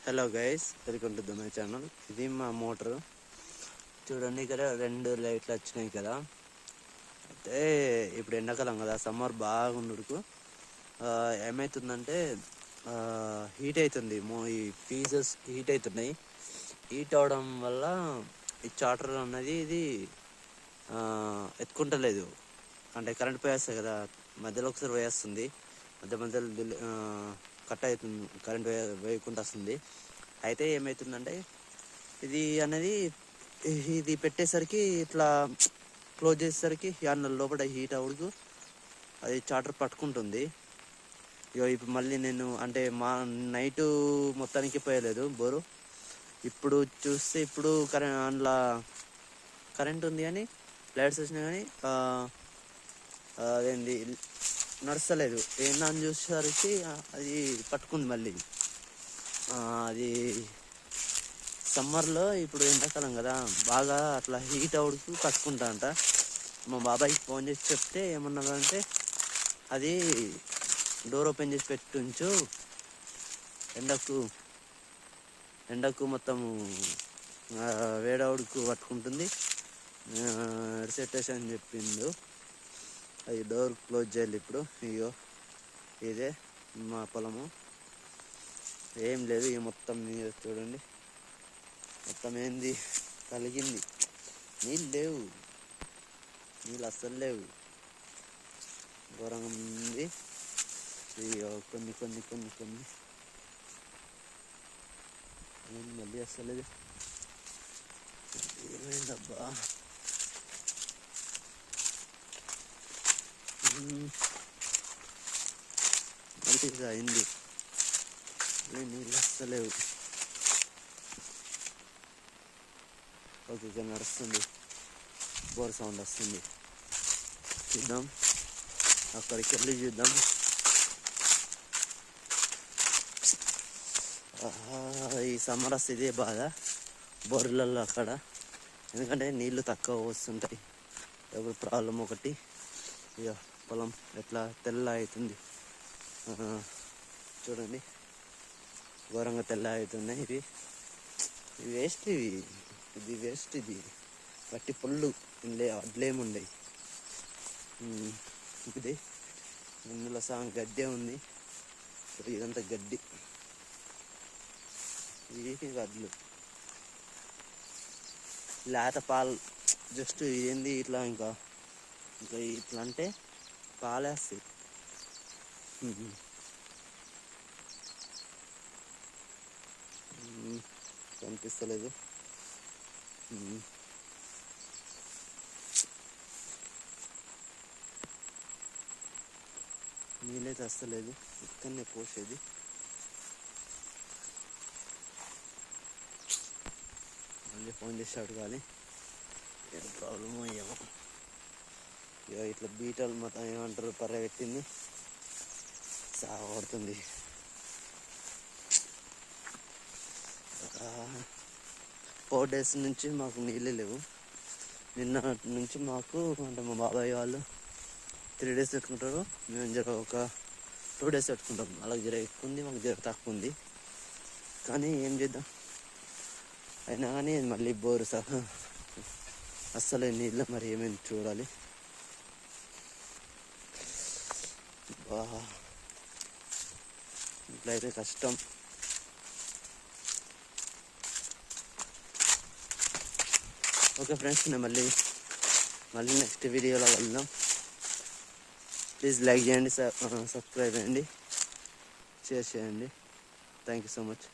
Hello guys, welcome to my channel. ఇది మా motor. చూడండి, ఇక్కడ 2 లైట్లు వచ్చినాయి కదా. అయితే ఇప్పుడు ఎండాకాలం కదా, సమ్మర్ బాగుండుకు ఏమవుతుందంటే హీట్ అవుతుంది. ఈ ఫీజెస్ హీట్ అవుతున్నాయి. హీట్ అవడం వల్ల ఈ చార్టర్ అన్నది ఇది ఎత్తుకుంటలేదు. అంటే కరెంట్ పోయేస్తుంది కదా, మధ్యలో ఒకసారి పోయేస్తుంది, మధ్యలో కట్ అవుతుంది, కరెంట్ వేయకుండా వస్తుంది. అయితే ఏమవుతుందంటే ఇది పెట్టేసరికి ఇట్లా క్లోజ్ చేసేసరికి అన్న లోపల హీట్ అవుడుకు అది చార్టర్ పట్టుకుంటుంది. ఇప్పుడు మళ్ళీ నేను అంటే నైటు మొత్తానికి పోయలేదు బోరు. ఇప్పుడు చూస్తే ఇప్పుడు అందులో కరెంట్ ఉంది కానీ లైట్స్ వచ్చినాయి కానీ అదేంది నడుస్తలేదు. ఏందని చూసేసరికి అది పట్టుకుంది మళ్ళీ. అది సమ్మర్లో, ఇప్పుడు ఎండాకాలం కదా, బాగా అట్లా హీట్ అవుడుకు పట్టుకుంటా అంట. మా బాబాయ్కి ఫోన్ చేసి చెప్తే ఏమన్నారంటే, అది డోర్ ఓపెన్ చేసి పెట్టుంచు, ఎండకు మొత్తం వేడవుడుకు పట్టుకుంటుంది, రిసెట్టేషన్ అని చెప్పిండు. అది డోర్ క్లోజ్ చేయాలి ఇప్పుడు. ఇగో ఇదే మా పొలము, ఏం లేదు. ఇక మొత్తం నీరు చూడండి, మొత్తం ఏంది కలిగింది. నీళ్ళు అస్సలు లేవు, ఘోరంగా ఉంది. కొన్ని మళ్ళీ అస్సలేదు. ఏమైందబ్బా, మళ్ళీ అయింది. నీళ్ళు అస్సలేవు. ఓకే, ఇక్కడ నడుస్తుంది, బోర్ సౌండ్ వస్తుంది. చూద్దాం, అక్కడికి వెళ్ళి చూద్దాం. ఈ సమ్మర్ వస్తే ఇదే బాధ బోర్లలో అక్కడ, ఎందుకంటే నీళ్ళు తక్కువ వస్తుంటాయి. ఇప్పుడు ప్రాబ్లం ఒకటి. ఇక పొలం ఎట్లా తెల్ల అవుతుంది చూడండి, ఘోరంగా తెల్ల అవుతున్నాయి. ఇవి వేస్ట్, ఇది వేస్ట్. ఇది గట్టి పుల్లు అడ్లేముండయి. ఇది ఇందులో సగం గడ్డే ఉంది, ఇదంతా గడ్డి. ఇది వడ్లు, లేత పాలు. జస్ట్ ఏంది ఇట్లా ఇంకా ఇట్లా అంటే పాలేస్తాయి. కనిపిస్తలేదు. నీళ్ళైతే వస్తలేదు, ఇక్కడనే పోసేది. మళ్ళీ ఫోన్ చేసి అడగాలి ఏం ప్రాబ్లమో ఏమో. ఇక ఇట్లా బీటలు మొత్తం ఏమంటారు పర్రెట్టింది, సాగబడుతుంది. 4 days నుంచి మాకు నీళ్ళు లేవు. నిన్న నుంచి మాకు, అంటే మా బాబాయ్ వాళ్ళు 3 days పెట్టుకుంటారు, మేము జర ఒక 2 days పెట్టుకుంటాం. అలాగే జర ఎక్కువ ఉంది, మాకు జర తక్కువ ఉంది. కానీ ఏం చేద్దాం, అయినా కానీ మళ్ళీ బోరు సహా అస్సలే నీళ్ళు. మరి ఏమేమి చూడాలి. ఇట్లయితే కష్టం. ఓకే ఫ్రెండ్స్, నేను మళ్ళీ నెక్స్ట్ వీడియోలో వెళ్దాం. ప్లీజ్ లైక్ చేయండి, సబ్స్క్రైబ్ చేయండి, షేర్ చేయండి. Thank you so much.